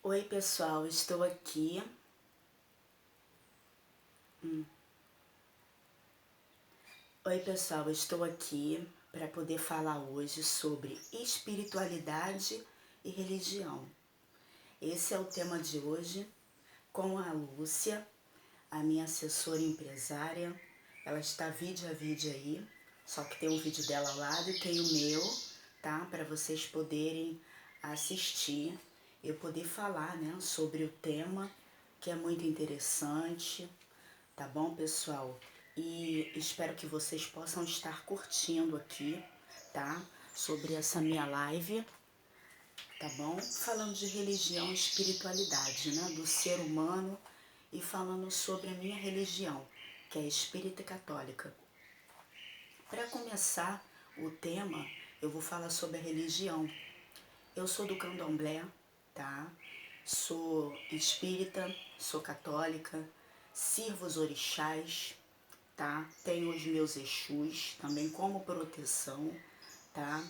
Oi pessoal, estou aqui. Oi pessoal, estou aqui para poder falar hoje sobre espiritualidade e religião. Esse é o tema de hoje com a Lúcia, a minha assessora empresária. Ela está vídeo a vídeo aí, só que tem um vídeo dela ao lado e tem o meu, tá? Para vocês poderem assistir, eu poder falar, né, sobre o tema que é muito interessante. Tá bom, pessoal? E espero que vocês possam estar curtindo aqui, tá? Sobre essa minha live, tá bom? Falando de religião e espiritualidade, né? Do ser humano e falando sobre a minha religião, que é espírita católica. Para começar o tema, eu vou falar sobre a religião. Eu sou do candomblé, tá? Sou espírita, sou católica, sirvo os orixás, tá? Tenho os meus exus também como proteção, tá?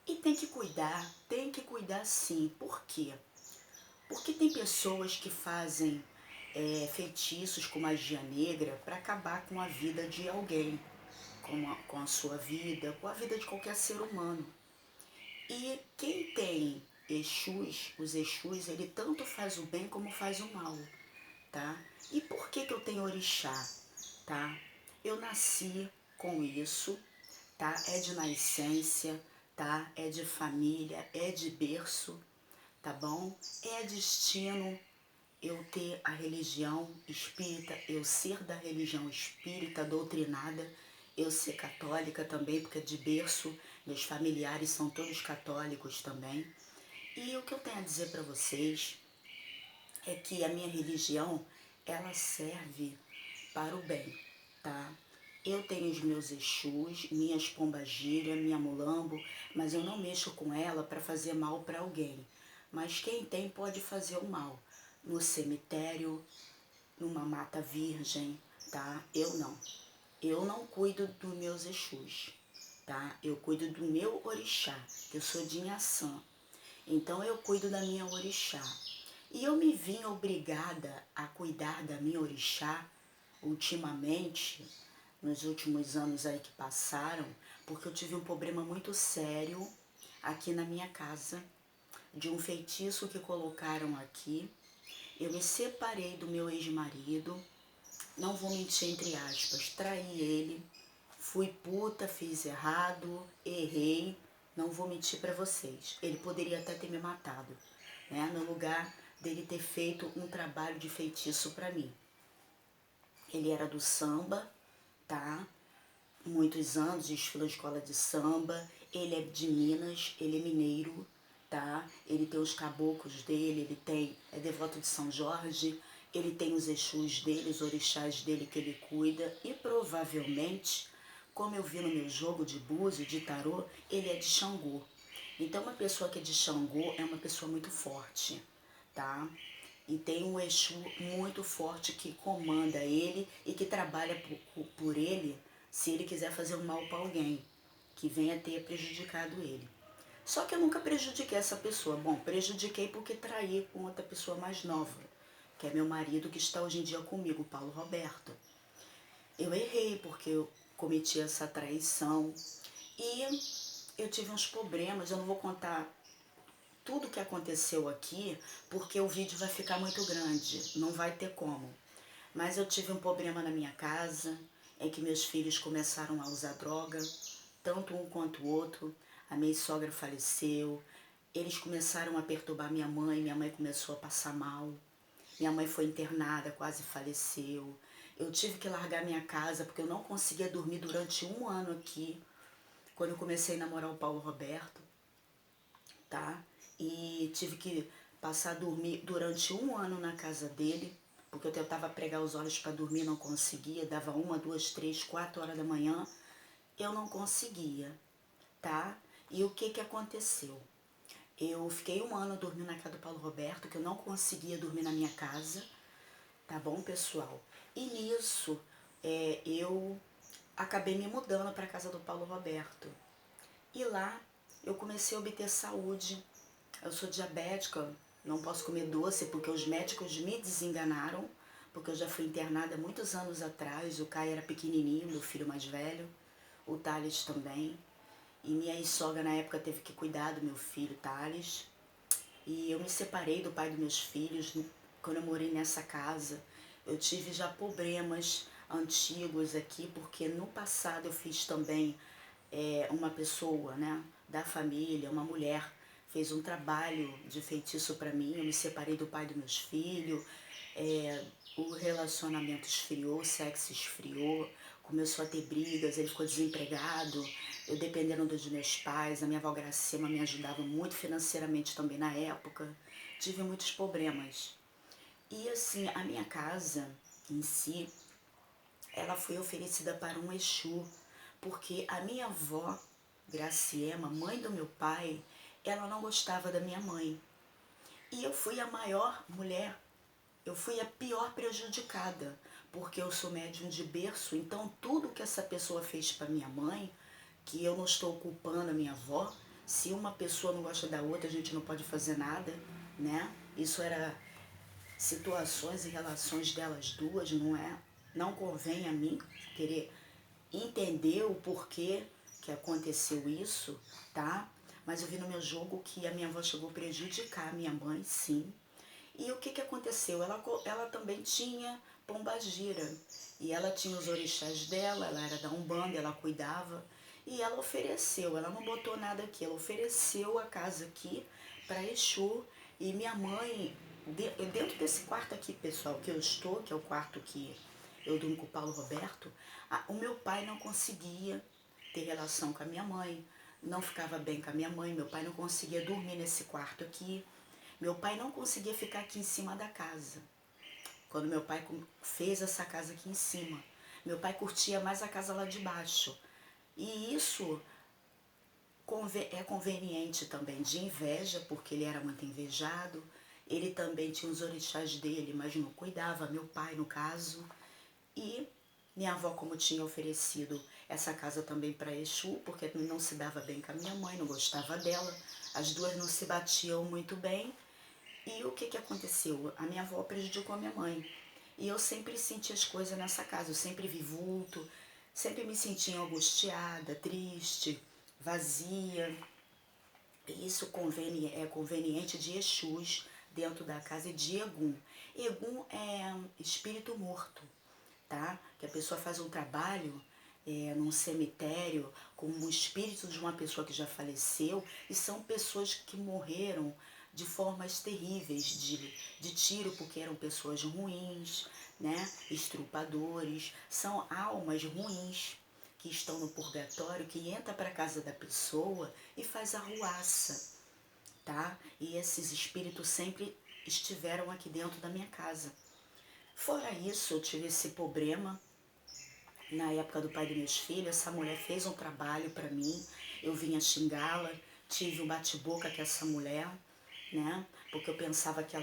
E tem que cuidar sim. Por quê? Porque tem pessoas que fazem feitiços com magia negra para acabar com a vida de alguém, com a sua vida, com a vida de qualquer ser humano. E quem tem exus, os exus, ele tanto faz o bem como faz o mal, tá? E por que eu tenho orixá, tá? Eu nasci com isso, tá? É de nascença, tá? É de família, é de berço, tá bom? É destino eu ter a religião espírita, eu ser da religião espírita doutrinada, eu ser católica também, porque de berço meus familiares são todos católicos também. E o que eu tenho a dizer para vocês é que a minha religião, ela serve para o bem, tá? Eu tenho os meus exus, minhas pombagira, minha mulambo, mas eu não mexo com ela para fazer mal para alguém. Mas quem tem pode fazer o mal. No cemitério, numa mata virgem, tá? Eu não. Eu não cuido dos meus exus, tá? Eu cuido do meu orixá, que eu sou de Inhaçã. Então eu cuido da minha orixá. E eu me vim obrigada a cuidar da minha orixá ultimamente, nos últimos anos aí que passaram, porque eu tive um problema muito sério aqui na minha casa, de um feitiço que colocaram aqui. Eu me separei do meu ex-marido, não vou mentir entre aspas, traí ele, fui puta, fiz errado, errei, não vou mentir pra vocês. Ele poderia até ter me matado, né, no lugar dele ter feito um trabalho de feitiço pra mim. Ele era do samba, tá? Muitos anos, desfilou escola de samba. Ele é de Minas, ele é mineiro, tá? Ele tem os caboclos dele, é devoto de São Jorge, ele tem os exus dele, os orixás dele que ele cuida e provavelmente, como eu vi no meu jogo de búzio, de tarô, ele é de Xangô. Então uma pessoa que é de Xangô é uma pessoa muito forte, tá? E tem um Exu muito forte que comanda ele e que trabalha por ele se ele quiser fazer um mal para alguém que venha ter prejudicado ele. Só que eu nunca prejudiquei essa pessoa. Bom, prejudiquei porque traí com outra pessoa mais nova, que é meu marido que está hoje em dia comigo, Paulo Roberto. Eu errei porque eu cometi essa traição e eu tive uns problemas, eu não vou contar tudo que aconteceu aqui, porque o vídeo vai ficar muito grande, não vai ter como. Mas eu tive um problema na minha casa, em que meus filhos começaram a usar droga, tanto um quanto o outro. A minha sogra faleceu, eles começaram a perturbar minha mãe começou a passar mal. Minha mãe foi internada, quase faleceu. Eu tive que largar minha casa porque eu não conseguia dormir durante um ano aqui, quando eu comecei a namorar o Paulo Roberto, tá? E tive que passar a dormir durante um ano na casa dele, porque eu tentava pregar os olhos para dormir, não conseguia, dava 1, 2, 3, 4 horas da manhã, eu não conseguia, tá? E o que aconteceu? Eu fiquei um ano dormindo na casa do Paulo Roberto, que eu não conseguia dormir na minha casa, tá bom, pessoal? E nisso, eu acabei me mudando para a casa do Paulo Roberto. E lá eu comecei a obter saúde. Eu sou diabética, não posso comer doce porque os médicos me desenganaram, porque eu já fui internada muitos anos atrás. O Caio era pequenininho, meu filho mais velho, o Thales também. E minha ex-sogra na época teve que cuidar do meu filho, Thales. E eu me separei do pai dos meus filhos quando eu morei nessa casa. Eu tive já problemas antigos aqui, porque no passado eu fiz também uma pessoa, né, da família, uma mulher, fez um trabalho de feitiço para mim. Eu me separei do pai dos meus filhos, o relacionamento esfriou, o sexo esfriou, começou a ter brigas, ele ficou desempregado, eu dependendo dos meus pais. A minha avó Gracema me ajudava muito financeiramente também na época, tive muitos problemas. E assim, a minha casa em si, ela foi oferecida para um Exu, porque a minha avó Graciema, mãe do meu pai, ela não gostava da minha mãe. E eu fui a maior mulher, eu fui a pior prejudicada, porque eu sou médium de berço. Então tudo que essa pessoa fez para minha mãe, que eu não estou culpando a minha avó, se uma pessoa não gosta da outra, a gente não pode fazer nada, né? Isso era situações e relações delas duas, não é? Não convém a mim querer entender o porquê que aconteceu isso, tá? Mas eu vi no meu jogo que a minha avó chegou a prejudicar a minha mãe, sim. E o que que aconteceu? Ela também tinha pombagira. E ela tinha os orixás dela, ela era da Umbanda, ela cuidava. E ela ofereceu, ela não botou nada aqui, ela ofereceu a casa aqui para Exu. E minha mãe, dentro desse quarto aqui, pessoal, que eu estou, que é o quarto que eu durmo com o Paulo Roberto, o meu pai não conseguia ter relação com a minha mãe, não ficava bem com a minha mãe, meu pai não conseguia dormir nesse quarto aqui. Meu pai não conseguia ficar aqui em cima da casa. Quando meu pai fez essa casa aqui em cima, meu pai curtia mais a casa lá de baixo. E isso é conveniente também de inveja, porque ele era muito invejado. Ele também tinha os orixás dele, mas não cuidava, meu pai no caso. E minha avó, como tinha oferecido essa casa também para Exu, porque não se dava bem com a minha mãe, não gostava dela, as duas não se batiam muito bem. E o que que aconteceu? A minha avó prejudicou a minha mãe. E eu sempre senti as coisas nessa casa, eu sempre vi vulto, sempre me sentia angustiada, triste, vazia. E isso é conveniente de Exus dentro da casa e de Egum. Egum é espírito morto, tá? Que a pessoa faz um trabalho num cemitério com o espírito de uma pessoa que já faleceu, e são pessoas que morreram de formas terríveis, de tiro, porque eram pessoas ruins, né? Estrupadores, são almas ruins que estão no purgatório, que entra para a casa da pessoa e faz arruaça, tá? E esses espíritos sempre estiveram aqui dentro da minha casa. Fora isso, eu tive esse problema na época do pai dos meus filhos. Essa mulher fez um trabalho para mim, eu vinha xingá-la, tive um bate-boca com essa mulher, né? Porque eu pensava que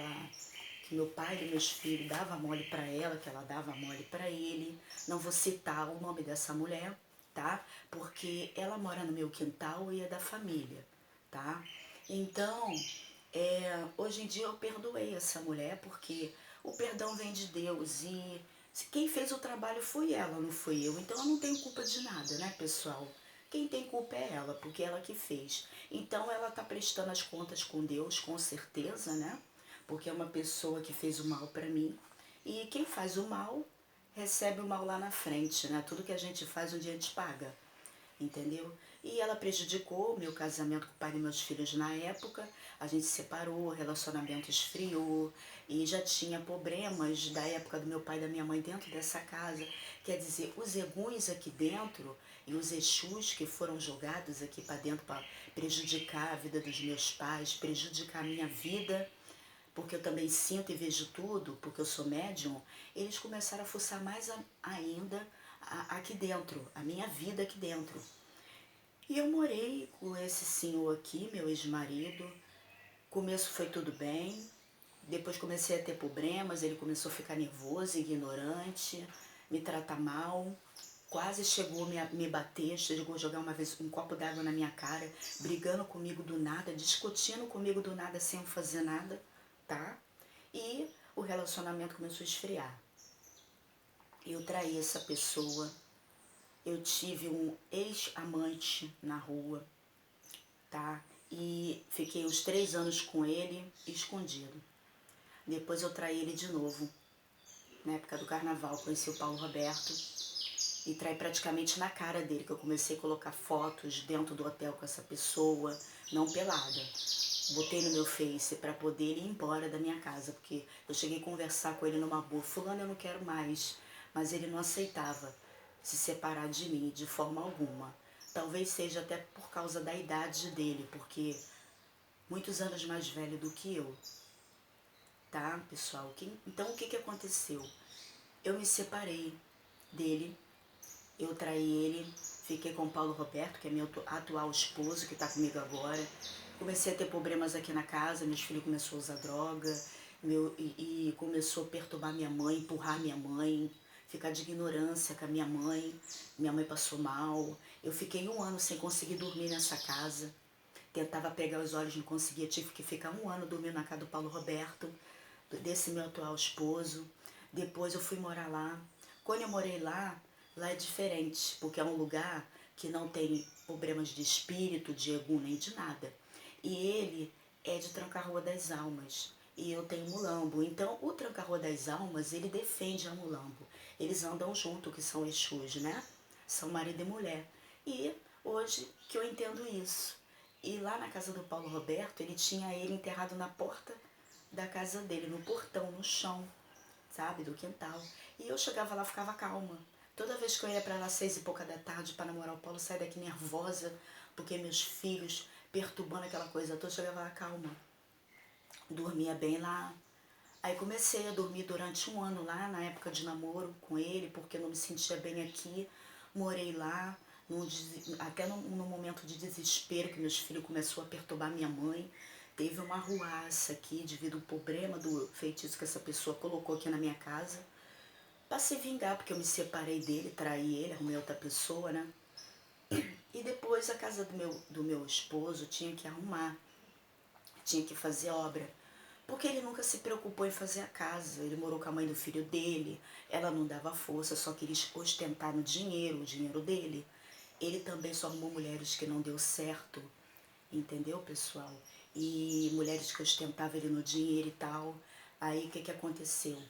meu pai dos meus filhos dava mole para ela, que ela dava mole para ele. Não vou citar o nome dessa mulher, tá? Porque ela mora no meu quintal e é da família, tá? Então, hoje em dia eu perdoei essa mulher, porque o perdão vem de Deus e quem fez o trabalho foi ela, não fui eu. Então eu não tenho culpa de nada, né, pessoal? Quem tem culpa é ela, porque é ela que fez. Então ela tá prestando as contas com Deus, com certeza, né? Porque é uma pessoa que fez o mal para mim. E quem faz o mal, recebe o mal lá na frente, né? Tudo que a gente faz, um dia a gente paga, entendeu? E ela prejudicou o meu casamento com o pai dos meus filhos na época. A gente se separou, o relacionamento esfriou e já tinha problemas da época do meu pai e da minha mãe dentro dessa casa. Quer dizer, os eguns aqui dentro e os exus que foram jogados aqui para dentro para prejudicar a vida dos meus pais, prejudicar a minha vida, porque eu também sinto e vejo tudo, porque eu sou médium, eles começaram a fuçar mais ainda aqui dentro, a minha vida aqui dentro. E eu morei com esse senhor aqui, meu ex-marido. Começo foi tudo bem, depois comecei a ter problemas, ele começou a ficar nervoso, ignorante, me tratar mal, quase chegou a me bater, chegou a jogar uma vez um copo d'água na minha cara, brigando comigo do nada, discutindo comigo do nada sem eu fazer nada, tá? E o relacionamento começou a esfriar. Eu traí essa pessoa, eu tive um ex-amante na rua, tá? E fiquei uns 3 anos com ele escondido. Depois eu traí ele de novo, na época do carnaval, conheci o Paulo Roberto e traí praticamente na cara dele, que eu comecei a colocar fotos dentro do hotel com essa pessoa, não pelada. Botei no meu Face para poder ele ir embora da minha casa, porque eu cheguei a conversar com ele numa boa, fulano, eu não quero mais, mas ele não aceitava se separar de mim de forma alguma. Talvez seja até por causa da idade dele, porque muitos anos mais velho do que eu, tá, pessoal? Então o que aconteceu? Eu me separei dele, eu traí ele, fiquei com o Paulo Roberto, que é meu atual esposo, que está comigo agora. Comecei a ter problemas aqui na casa, meus filhos começaram a usar droga, e começou a perturbar minha mãe, empurrar minha mãe, ficar de ignorância com a minha mãe. Minha mãe passou mal. Eu fiquei 1 ano sem conseguir dormir nessa casa. Tentava pegar os olhos, não conseguia. Tive que ficar 1 ano dormindo na casa do Paulo Roberto, desse meu atual esposo. Depois eu fui morar lá. Quando eu morei lá, lá é diferente, porque é um lugar que não tem problemas de espírito, de egum, nem de nada. E ele é de Tranca-Rua das Almas. E eu tenho Mulambo. Então, o Tranca-Rua das Almas, ele defende a Mulambo. Eles andam junto, que são Exus, né? São marido e mulher. E hoje que eu entendo isso. E lá na casa do Paulo Roberto, ele tinha ele enterrado na porta da casa dele, no portão, no chão, sabe, do quintal. E eu chegava lá, ficava calma. Toda vez que eu ia para lá 6 e pouca da tarde para namorar o Paulo, saia daqui nervosa, porque meus filhos perturbando aquela coisa toda, eu chegava lá calma. Dormia bem lá. Aí comecei a dormir durante 1 ano lá, na época de namoro com ele, porque eu não me sentia bem aqui. Morei lá, até no momento de desespero, que meus filhos começaram a perturbar minha mãe. Teve uma arruaça aqui devido ao problema do feitiço que essa pessoa colocou aqui na minha casa. Pra se vingar, porque eu me separei dele, traí ele, arrumei outra pessoa, né? E depois a casa do meu esposo tinha que arrumar, tinha que fazer obra. Porque ele nunca se preocupou em fazer a casa. Ele morou com a mãe do filho dele, ela não dava força, só queria ostentar no dinheiro, o dinheiro dele. Ele também só arrumou mulheres que não deu certo, entendeu, pessoal? E mulheres que ostentavam ele no dinheiro e tal. Aí o que aconteceu?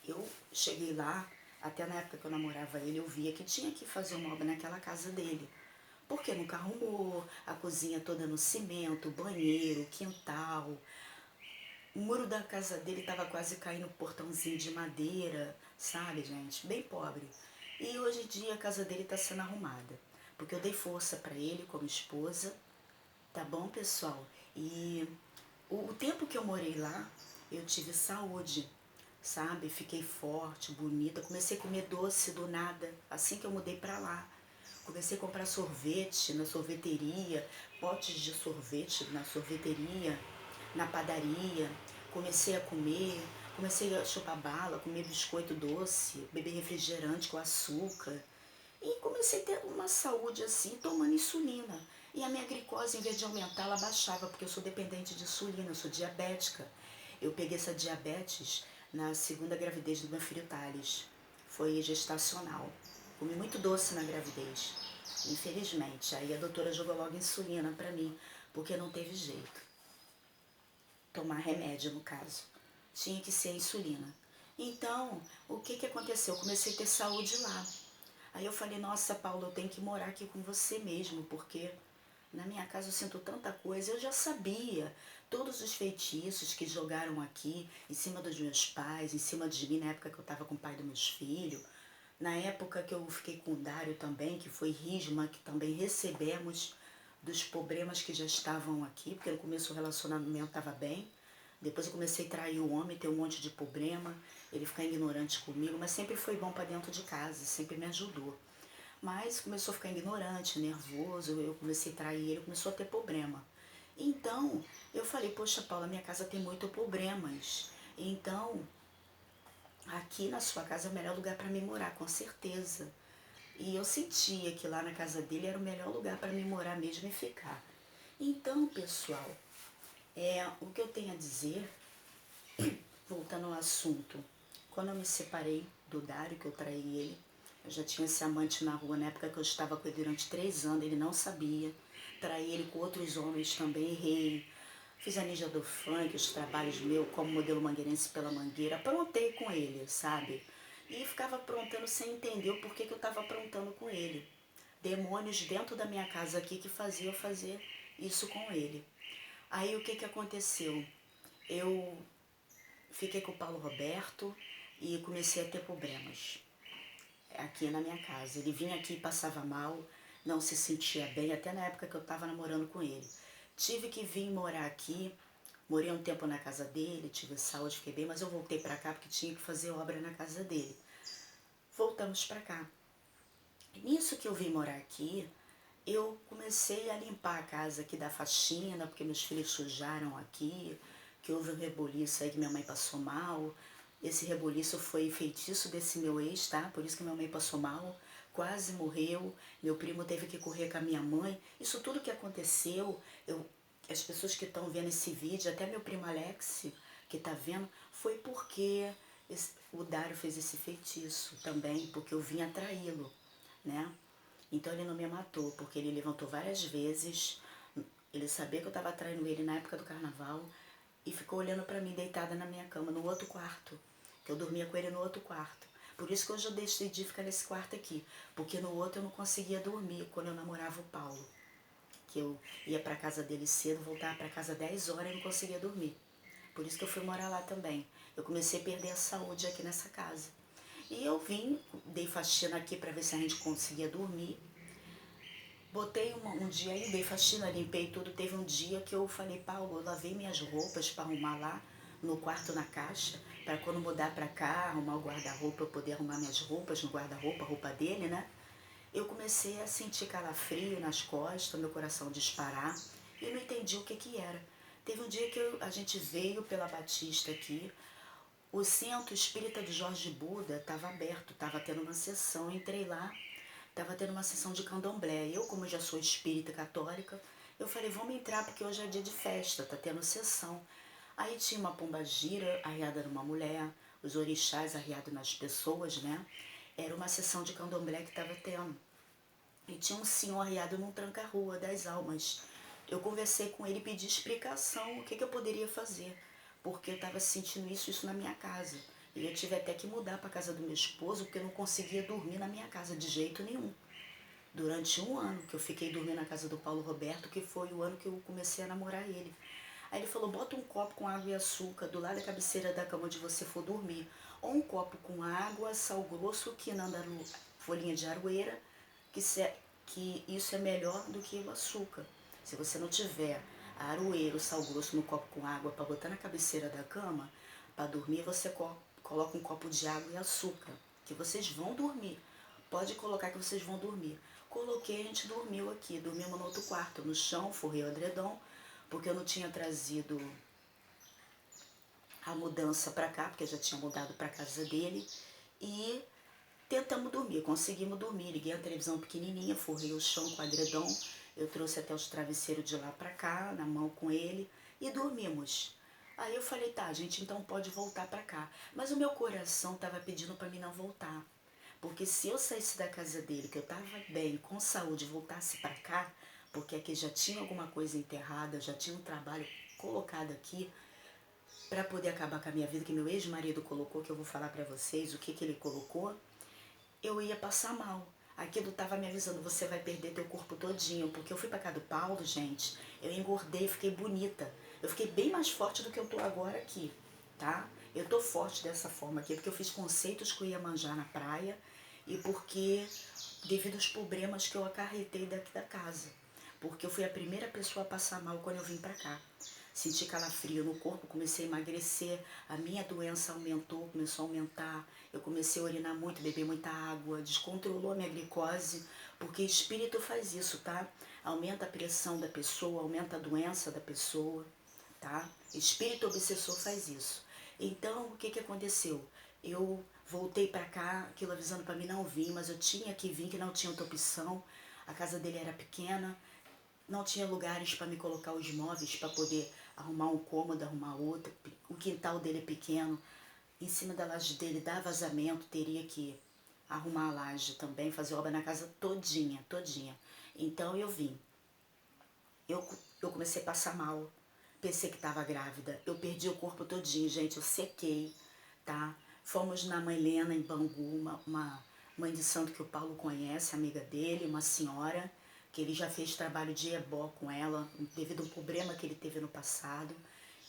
Eu cheguei lá, até na época que eu namorava ele, eu via que tinha que fazer uma obra naquela casa dele. Porque nunca arrumou, a cozinha toda no cimento, banheiro, quintal. O muro da casa dele estava quase caindo, um portãozinho de madeira, sabe, gente? Bem pobre. E hoje em dia a casa dele está sendo arrumada. Porque eu dei força para ele como esposa, tá bom, pessoal? E o tempo que eu morei lá, eu tive saúde, sabe? Fiquei forte, bonita. Comecei a comer doce do nada, assim que eu mudei para lá. Comecei a comprar sorvete na sorveteria, potes de sorvete na sorveteria, na padaria. Comecei a comer, comecei a chupar bala, comer biscoito doce, beber refrigerante com açúcar. E comecei a ter uma saúde assim, tomando insulina. E a minha glicose, em vez de aumentar, ela baixava, porque eu sou dependente de insulina, eu sou diabética. Eu peguei essa diabetes na segunda gravidez do meu filho Thales. Foi gestacional. Comi muito doce na gravidez, infelizmente. Aí a doutora jogou logo insulina pra mim, porque não teve jeito. Tomar remédio, no caso. Tinha que ser a insulina. Então, o que aconteceu? Eu comecei a ter saúde lá. Aí eu falei, nossa, Paula, eu tenho que morar aqui com você mesmo, porque na minha casa eu sinto tanta coisa. Eu já sabia todos os feitiços que jogaram aqui, em cima dos meus pais, em cima de mim, na época que eu estava com o pai dos meus filhos. Na época que eu fiquei com o Dário também, que foi risma, que também recebemos dos problemas que já estavam aqui, porque no começo o relacionamento estava bem. Depois eu comecei a trair o homem, ter um monte de problema, ele ficar ignorante comigo, mas sempre foi bom para dentro de casa, sempre me ajudou. Mas começou a ficar ignorante, nervoso, eu comecei a trair ele, começou a ter problema. Então, eu falei, poxa, Paula, minha casa tem muitos problemas. Então, aqui na sua casa é o melhor lugar para mim morar, com certeza. E eu sentia que lá na casa dele era o melhor lugar para mim morar mesmo e ficar. Então, pessoal, O que eu tenho a dizer, voltando ao assunto, quando eu me separei do Dário, que eu traí ele, eu já tinha esse amante na rua, na época que eu estava com ele durante 3 anos, ele não sabia, traí ele com outros homens também, errei, fiz a Ninja do Funk, os trabalhos meus como modelo mangueirense pela Mangueira, aprontei com ele, sabe? E ficava aprontando sem entender o porquê que eu estava aprontando com ele. Demônios dentro da minha casa aqui que faziam eu fazer isso com ele. Aí o que que aconteceu? Eu fiquei com o Paulo Roberto e comecei a ter problemas aqui na minha casa. Ele vinha aqui e passava mal, não se sentia bem, até na época que eu estava namorando com ele. Tive que vir morar aqui, morei um tempo na casa dele, tive saúde, fiquei bem, mas eu voltei para cá porque tinha que fazer obra na casa dele. Voltamos para cá. Nisso que eu vim morar aqui, eu comecei a limpar a casa aqui da faxina, porque meus filhos sujaram aqui, que houve um reboliço aí que minha mãe passou mal. Esse reboliço foi feitiço desse meu ex, tá? Por isso que minha mãe passou mal, quase morreu. Meu primo teve que correr com a minha mãe. Isso tudo que aconteceu, as pessoas que estão vendo esse vídeo, até meu primo Alex, que tá vendo, foi porque o Dário fez esse feitiço também, porque eu vim atraí-lo, né? Então ele não me matou, porque ele levantou várias vezes, ele sabia que eu estava traindo ele na época do carnaval e ficou olhando para mim deitada na minha cama, no outro quarto, que eu dormia com ele no outro quarto. Por isso que hoje eu decidi ficar nesse quarto aqui, porque no outro eu não conseguia dormir quando eu namorava o Paulo, que eu ia para casa dele cedo, voltava para casa 10 horas e não conseguia dormir. Por isso que eu fui morar lá também. Eu comecei a perder a saúde aqui nessa casa. E eu vim, dei faxina aqui para ver se a gente conseguia dormir. Botei um dia aí, dei faxina, limpei tudo. Teve um dia que eu falei, Paulo, eu lavei minhas roupas para arrumar lá no quarto na caixa, para quando mudar para cá, arrumar o guarda-roupa, eu poder arrumar minhas roupas no guarda-roupa, a roupa dele, né? Eu comecei a sentir calafrio nas costas, meu coração disparar, e eu não entendi o que que era. Teve um dia que a gente veio pela Batista aqui, o centro espírita do Jorge Buda estava aberto, estava tendo uma sessão, entrei lá, estava tendo uma sessão de candomblé. Eu, como já sou espírita católica, eu falei, vamos entrar porque hoje é dia de festa, tá tendo sessão. Aí tinha uma pombagira arriada numa mulher, os orixás arriados nas pessoas, né? Era uma sessão de candomblé que estava tendo. E tinha um senhor arriado num tranca-rua das almas. Eu conversei com ele e pedi explicação, o que, que eu poderia fazer, porque eu estava sentindo isso na minha casa. E eu tive até que mudar para casa do meu esposo, porque eu não conseguia dormir na minha casa de jeito nenhum. Durante um ano que eu fiquei dormindo na casa do Paulo Roberto, que foi o ano que eu comecei a namorar ele. Aí ele falou, bota um copo com água e açúcar do lado da cabeceira da cama onde você for dormir. Ou um copo com água, sal grosso, quinanda, folhinha de aroeira, que isso é melhor do que o açúcar. Se você não tiver a aroeira, o sal grosso no copo com água para botar na cabeceira da cama, para dormir você coloca um copo de água e açúcar, que vocês vão dormir. Pode colocar que vocês vão dormir. Coloquei, a gente dormiu aqui, dormimos no outro quarto, no chão, forrei o edredom, porque eu não tinha trazido a mudança para cá, porque eu já tinha mudado para casa dele, e tentamos dormir, conseguimos dormir. Liguei a televisão pequenininha, forrei o chão com o edredom, eu trouxe até os travesseiros de lá para cá, na mão com ele, e dormimos. Aí eu falei, tá, a gente então pode voltar para cá. Mas o meu coração estava pedindo para mim não voltar. Porque se eu saísse da casa dele, que eu estava bem, com saúde, e voltasse para cá, porque aqui já tinha alguma coisa enterrada, já tinha um trabalho colocado aqui, para poder acabar com a minha vida, que meu ex-marido colocou, que eu vou falar para vocês o que, que ele colocou, eu ia passar mal. Aquilo tava me avisando, você vai perder teu corpo todinho, porque eu fui pra casa do Paulo, gente, eu engordei, fiquei bonita. Eu fiquei bem mais forte do que eu tô agora aqui, tá? Eu tô forte dessa forma aqui, porque eu fiz conceitos com o Iemanjá na praia e porque, devido aos problemas que eu acarretei daqui da casa. Porque eu fui a primeira pessoa a passar mal quando eu vim pra cá. Senti calafrio no corpo, comecei a emagrecer, a minha doença aumentou, começou a aumentar, eu comecei a urinar muito, beber muita água, descontrolou a minha glicose, porque espírito faz isso, tá? Aumenta a pressão da pessoa, aumenta a doença da pessoa, tá? Espírito obsessor faz isso. Então, o que que aconteceu? Eu voltei pra cá, aquilo avisando pra mim não vir, mas eu tinha que vir, que não tinha outra opção. A casa dele era pequena, não tinha lugares para me colocar os móveis, para poder arrumar um cômodo, arrumar outro. O quintal dele é pequeno. Em cima da laje dele dá vazamento, teria que arrumar a laje também, fazer obra na casa todinha, todinha. Então eu vim. Eu comecei a passar mal. Pensei que estava grávida. Eu perdi o corpo todinho, gente. Eu sequei, tá? Fomos na Mãe Lena, em Bangu, uma mãe de santo que o Paulo conhece, amiga dele, uma senhora, que ele já fez trabalho de ebó com ela, devido a um problema que ele teve no passado.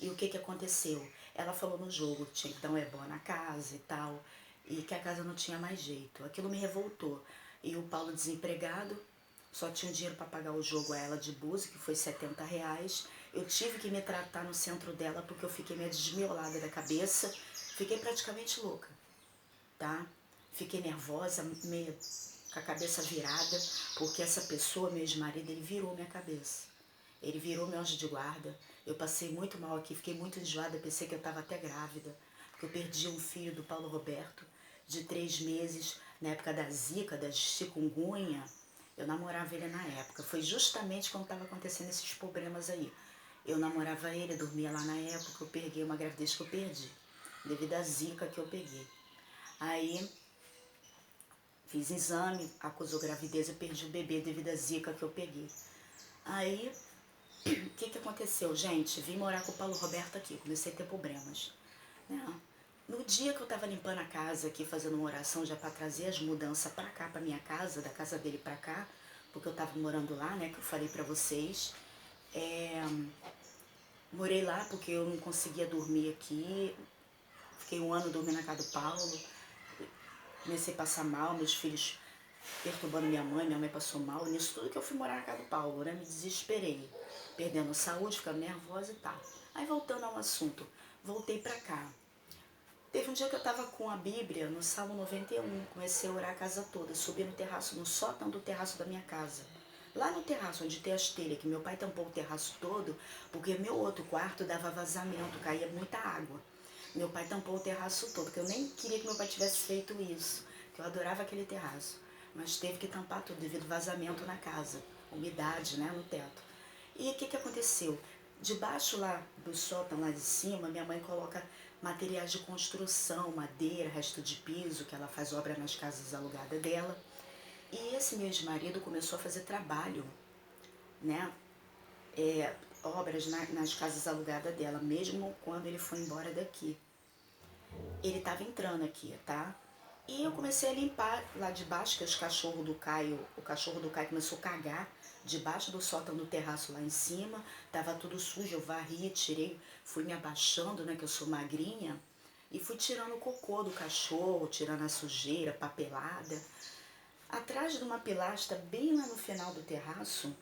E o que que aconteceu? Ela falou no jogo que tinha que dar um ebó na casa e tal, e que a casa não tinha mais jeito. Aquilo me revoltou. E o Paulo desempregado, só tinha dinheiro para pagar o jogo a ela de Búzios, que foi R$ 70. Eu tive que me tratar no centro dela porque eu fiquei meio desmiolada da cabeça. Fiquei praticamente louca, tá? Fiquei nervosa, meio com a cabeça virada, porque essa pessoa, meu ex-marido, ele virou minha cabeça. Ele virou meu anjo de guarda. Eu passei muito mal aqui, fiquei muito enjoada, pensei que eu estava até grávida. Porque eu perdi um filho do Paulo Roberto, de 3 meses, na época da zika, da chikungunya. Eu namorava ele na época. Foi justamente quando estava acontecendo esses problemas aí. Eu namorava ele, dormia lá na época, eu peguei uma gravidez que eu perdi, devido à zika que eu peguei. Aí fiz exame, acusou gravidez, eu perdi o bebê devido à zika que eu peguei. Aí, o que que aconteceu, gente? Vim morar com o Paulo Roberto aqui, comecei a ter problemas, né? No dia que eu tava limpando a casa aqui, fazendo uma oração já para trazer as mudanças para cá, para minha casa, da casa dele para cá, porque eu tava morando lá, né, que eu falei para vocês. Morei lá porque eu não conseguia dormir aqui, fiquei um ano dormindo na casa do Paulo, comecei a passar mal, meus filhos perturbando minha mãe passou mal, nisso tudo que eu fui morar na casa do Paulo, né? Me desesperei, perdendo saúde, ficando nervosa e tal. Aí voltando ao assunto, voltei pra cá. Teve um dia que eu tava com a Bíblia no Salmo 91, comecei a orar a casa toda, subi no terraço, no sótão do terraço da minha casa. Lá no terraço, onde tem as telhas, que meu pai tampou o terraço todo, porque meu outro quarto dava vazamento, caía muita água. Meu pai tampou o terraço todo, porque eu nem queria que meu pai tivesse feito isso, que eu adorava aquele terraço. Mas teve que tampar tudo devido ao vazamento na casa, umidade, né, no teto. E o que que aconteceu? Debaixo lá do sótão, lá de cima, minha mãe coloca materiais de construção, madeira, resto de piso, que ela faz obra nas casas alugadas dela. E esse meu ex-marido começou a fazer trabalho, né, obras nas casas alugadas dela, mesmo quando ele foi embora daqui. Ele estava entrando aqui, tá? E eu comecei a limpar lá debaixo, que os cachorros do Caio, o cachorro do Caio começou a cagar debaixo do sótão do terraço lá em cima, tava tudo sujo, eu varri, tirei, fui me abaixando, né, que eu sou magrinha, e fui tirando o cocô do cachorro, tirando a sujeira, papelada. Atrás de uma pilastra, bem lá no final do terraço,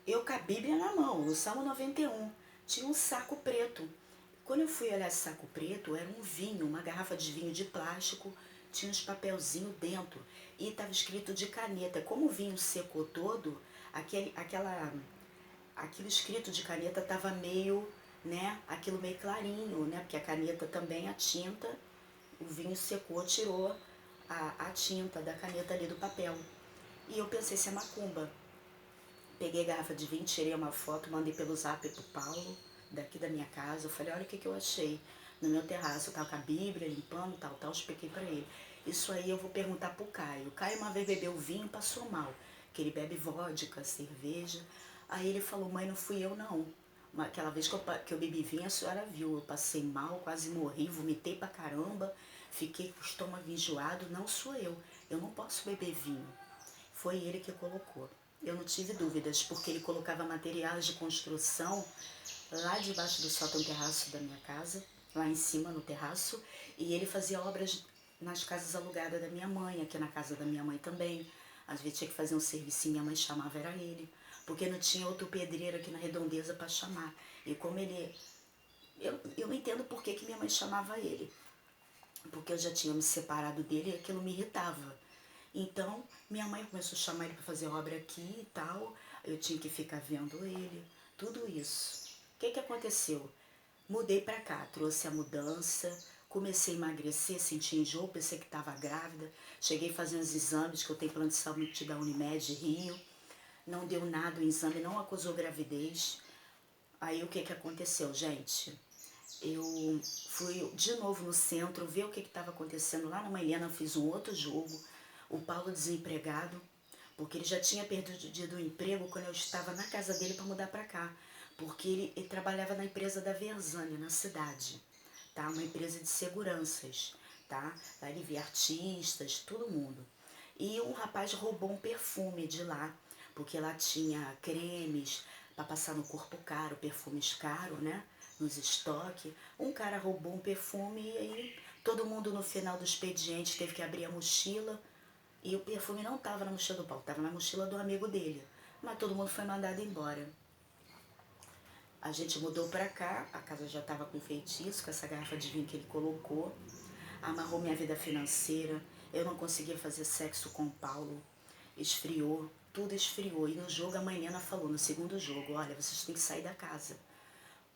eu com a Bíblia na mão, no Salmo 91, tinha um saco preto. Quando eu fui olhar esse saco preto, era um vinho, uma garrafa de vinho de plástico, tinha uns papelzinhos dentro e estava escrito de caneta. Como o vinho secou todo, aquilo escrito de caneta estava meio, né, aquilo meio clarinho, né, porque a caneta também, a tinta, o vinho secou, tirou a tinta da caneta ali do papel. E eu pensei, isso é macumba. Peguei a garrafa de vinho, tirei uma foto, mandei pelo zap pro Paulo, daqui da minha casa. Eu falei, olha o que eu achei no meu terraço. Eu tava com a Bíblia, limpando, tal, expliquei pra ele. Isso aí eu vou perguntar pro Caio. O Caio uma vez bebeu vinho e passou mal, que ele bebe vodka, cerveja. Aí ele falou, mãe, não fui eu não. Aquela vez que eu bebi vinho, a senhora viu, eu passei mal, quase morri, vomitei pra caramba, fiquei com o estômago enjoado, não sou eu não posso beber vinho. Foi ele que colocou. Eu não tive dúvidas, porque ele colocava materiais de construção lá debaixo do sótão terraço da minha casa, lá em cima no terraço, e ele fazia obras nas casas alugadas da minha mãe, aqui na casa da minha mãe também. Às vezes tinha que fazer um serviço, minha mãe chamava, era ele, porque não tinha outro pedreiro aqui na redondeza para chamar. E como ele... Eu não entendo por que minha mãe chamava ele, porque eu já tinha me separado dele e aquilo me irritava. Então, minha mãe começou a chamar ele para fazer obra aqui e tal, eu tinha que ficar vendo ele, tudo isso. O que que aconteceu? Mudei para cá, trouxe a mudança, comecei a emagrecer, senti enjoo, pensei que estava grávida, cheguei a fazer uns exames, que eu tenho plano de saúde da Unimed Rio, não deu nada, o exame não acusou gravidez. Aí o que aconteceu, gente? Eu fui de novo no centro ver o que estava acontecendo lá na Helena, fiz um outro jogo, o Paulo desempregado, porque ele já tinha perdido o emprego quando eu estava na casa dele para mudar para cá, porque ele trabalhava na empresa da Verzânia, na cidade, tá? Uma empresa de seguranças, tá? Lá ele via artistas, todo mundo. E um rapaz roubou um perfume de lá, porque lá tinha cremes para passar no corpo caro, perfumes caros, né? Nos estoques. Um cara roubou um perfume e aí todo mundo no final do expediente teve que abrir a mochila e o perfume não estava na mochila do Paulo, estava na mochila do amigo dele. Mas todo mundo foi mandado embora. A gente mudou pra cá, a casa já estava com feitiço, com essa garrafa de vinho que ele colocou. Amarrou minha vida financeira. Eu não conseguia fazer sexo com o Paulo. Esfriou, tudo esfriou. E no jogo a mãe Helena falou, no segundo jogo, olha, vocês têm que sair da casa.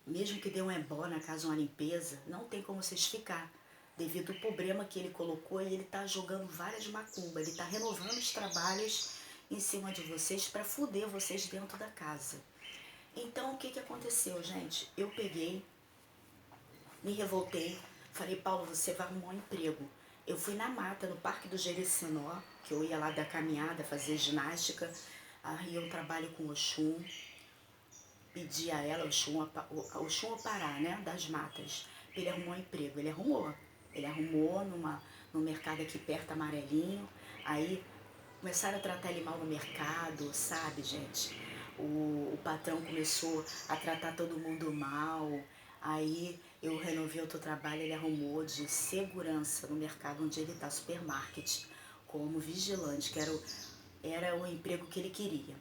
Mesmo que dê um ebó na casa, uma limpeza, não tem como vocês ficar. Devido ao problema que ele colocou, e ele tá jogando várias macumbas. Ele tá renovando os trabalhos em cima de vocês para foder vocês dentro da casa. Então, o que aconteceu, gente? Eu peguei, me revoltei, falei, Paulo, você vai arrumar um emprego. Eu fui na mata, no Parque do Jericinó, que eu ia lá dar caminhada, fazer ginástica, aí eu trabalho com Oxum, pedi a ela, Oxum Pará, né, das matas, ele arrumou um emprego. Ele arrumou no mercado aqui perto, amarelinho, aí começaram a tratar ele mal no mercado, sabe, gente? O patrão começou a tratar todo mundo mal. Aí eu renovei outro trabalho, ele arrumou de segurança no mercado onde ele está, supermarket, como vigilante, que era o emprego que ele queria.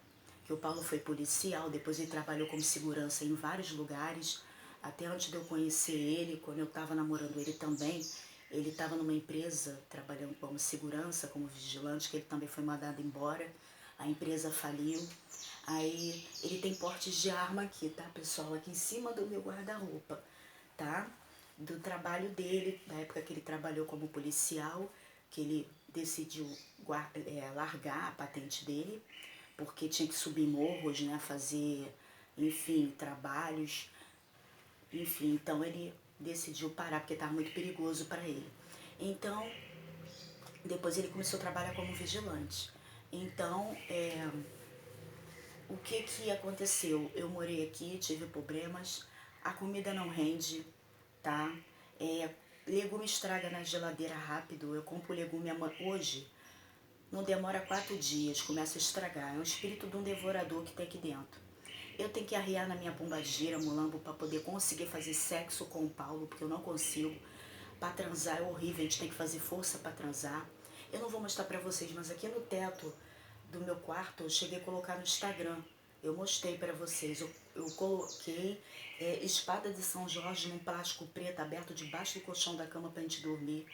Que o Paulo foi policial, depois ele trabalhou como segurança em vários lugares, até antes de eu conhecer ele, quando eu estava namorando ele também, ele estava numa empresa trabalhando como segurança, como vigilante, que ele também foi mandado embora. A empresa faliu. Aí ele tem portes de arma aqui, tá, pessoal? Aqui em cima do meu guarda-roupa, tá? Do trabalho dele, da época que ele trabalhou como policial, que ele decidiu largar a patente dele, porque tinha que subir morros, né? Fazer, enfim, trabalhos. Enfim, então ele decidiu parar porque estava muito perigoso para ele. Então, depois ele começou a trabalhar como vigilante. Então, o que aconteceu? Eu morei aqui, tive problemas, a comida não rende, tá? Legume estraga na geladeira rápido, eu compro legume hoje, não demora 4 dias, começa a estragar. É um espírito de um devorador que tem aqui dentro. Eu tenho que arriar na minha pombagira, mulambo, para poder conseguir fazer sexo com o Paulo, porque eu não consigo. Para transar é horrível, a gente tem que fazer força para transar. Eu não vou mostrar para vocês, mas aqui no teto do meu quarto eu cheguei a colocar no Instagram. Eu mostrei para vocês. Eu coloquei espada de São Jorge num plástico preto aberto debaixo do colchão da cama para a gente dormir.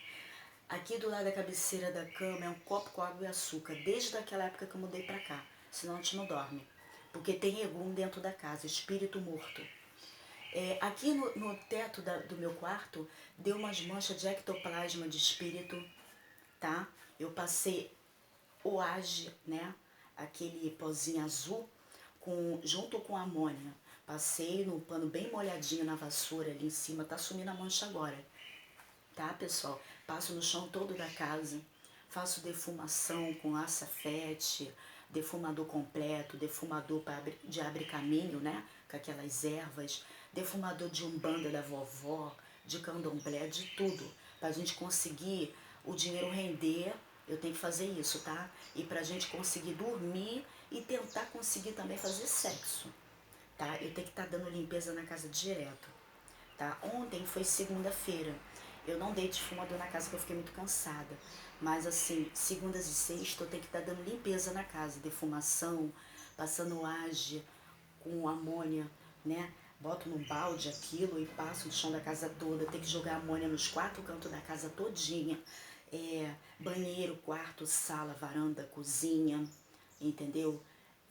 Aqui do lado da cabeceira da cama é um copo com água e açúcar, desde aquela época que eu mudei para cá. Senão a gente não dorme. Porque tem egum dentro da casa, espírito morto. Aqui no teto do meu quarto deu umas manchas de ectoplasma de espírito, tá? Eu passei Oage, né? Aquele pozinho azul junto com amônia. Passei no pano bem molhadinho na vassoura ali em cima, tá sumindo a mancha agora, tá, pessoal? Passo no chão todo da casa, faço defumação com açafete, defumador completo, defumador de abre caminho, né? Com aquelas ervas, defumador de umbanda da vovó, de candomblé, de tudo. Pra gente conseguir o dinheiro render, eu tenho que fazer isso, tá? E pra gente conseguir dormir e tentar conseguir também fazer sexo, tá? Eu tenho que estar dando limpeza na casa direto, tá? Ontem foi segunda-feira. Eu não dei defumador na casa porque eu fiquei muito cansada. Mas assim, segundas e sextas eu tenho que estar dando limpeza na casa, defumação, passando age com amônia, né? Boto num balde aquilo e passo no chão da casa toda. Tem que jogar amônia nos 4 cantos da casa todinha. Banheiro, quarto, sala, varanda, cozinha, entendeu?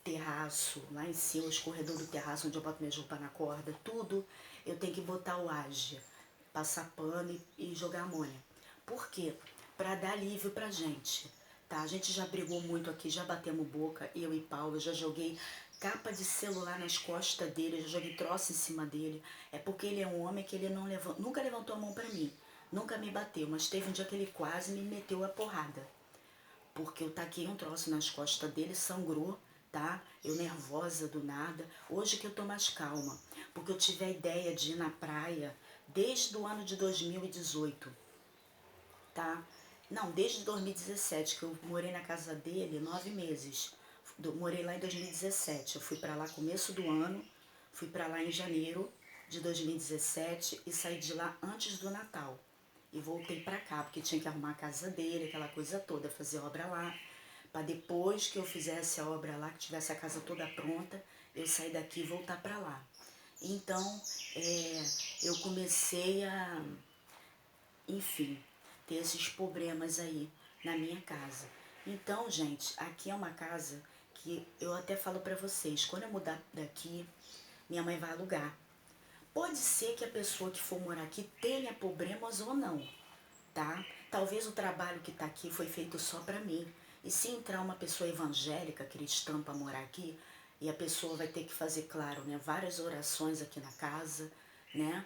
Terraço, lá em cima, o escorredor do terraço onde eu boto minha roupa na corda, tudo eu tenho que botar o age, passar pano e jogar amônia. Por quê? Para dar alívio pra gente, tá? A gente já brigou muito aqui, já batemos boca, eu e Paulo, eu já joguei capa de celular nas costas dele, eu já joguei troço em cima dele. É porque ele é um homem que ele não nunca levantou a mão pra mim, nunca me bateu, mas teve um dia que ele quase me meteu a porrada. Porque eu taquei um troço nas costas dele, sangrou, tá? Eu nervosa do nada. Hoje que eu tô mais calma, porque eu tive a ideia de ir na praia desde o ano de 2018, tá? Não, desde 2017, que eu morei na casa dele 9 meses. Morei lá em 2017. Eu fui pra lá começo do ano, fui pra lá em janeiro de 2017 e saí de lá antes do Natal. E voltei pra cá, porque tinha que arrumar a casa dele, aquela coisa toda, fazer obra lá. Pra depois que eu fizesse a obra lá, que tivesse a casa toda pronta, eu sair daqui e voltar pra lá. Então, eu comecei a, enfim, ter esses problemas aí na minha casa. Então, gente, aqui é uma casa que eu até falo pra vocês, quando eu mudar daqui, minha mãe vai alugar. Pode ser que a pessoa que for morar aqui tenha problemas ou não, tá? Talvez o trabalho que tá aqui foi feito só pra mim. E se entrar uma pessoa evangélica, cristã, pra morar aqui, e a pessoa vai ter que fazer, claro, né, várias orações aqui na casa, né?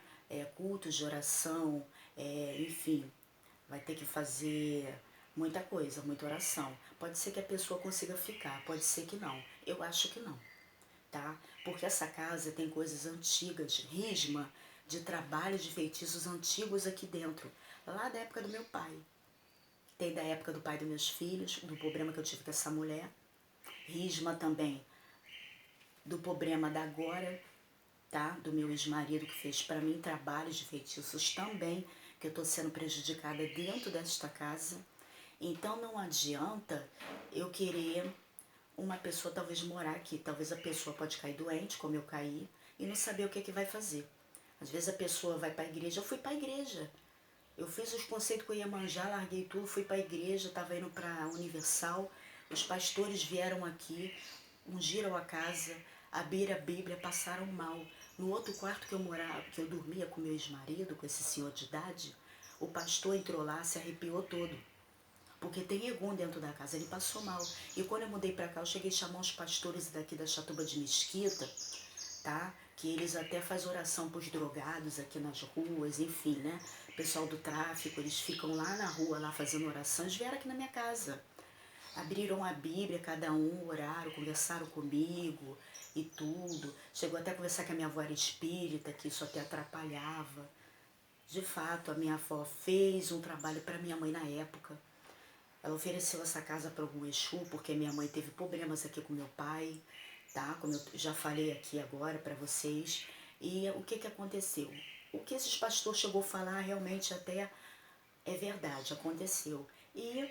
Cultos de oração, enfim, vai ter que fazer muita coisa, muita oração. Pode ser que a pessoa consiga ficar, pode ser que não. Eu acho que não, tá? Porque essa casa tem coisas antigas, risma de trabalho de feitiços antigos aqui dentro, lá da época do meu pai. Tem da época do pai dos meus filhos, do problema que eu tive com essa mulher. Risma também do problema da agora, tá? Do meu ex-marido que fez para mim trabalhos de feitiços também, que eu tô sendo prejudicada dentro desta casa. Então não adianta eu querer uma pessoa talvez morar aqui. Talvez a pessoa pode cair doente, como eu caí, e não saber o que é que vai fazer. Às vezes a pessoa vai para a igreja. Eu fui para a igreja. Eu fiz os conceitos que eu ia manjar, larguei tudo, fui para a igreja, estava indo para a Universal. Os pastores vieram aqui, ungiram a casa, abriram a Bíblia, passaram mal. No outro quarto que eu morava, que eu dormia com meu ex-marido, com esse senhor de idade, o pastor entrou lá, se arrepiou todo. Porque tem egum dentro da casa, ele passou mal. E quando eu mudei pra cá, eu cheguei a chamar uns pastores daqui da Chatuba de Mesquita, tá? Que eles até fazem oração pros drogados aqui nas ruas, enfim, né? Pessoal do tráfico, eles ficam lá na rua, lá fazendo oração. Eles vieram aqui na minha casa. Abriram a Bíblia, cada um, oraram, conversaram comigo e tudo. Chegou até a conversar que a minha avó era espírita, que isso até atrapalhava. De fato, a minha avó fez um trabalho para minha mãe na época. Ela ofereceu essa casa para algum Exu, porque minha mãe teve problemas aqui com meu pai, tá? Como eu já falei aqui agora para vocês. E o que que aconteceu? O que esses pastores chegou a falar realmente até é verdade, aconteceu. E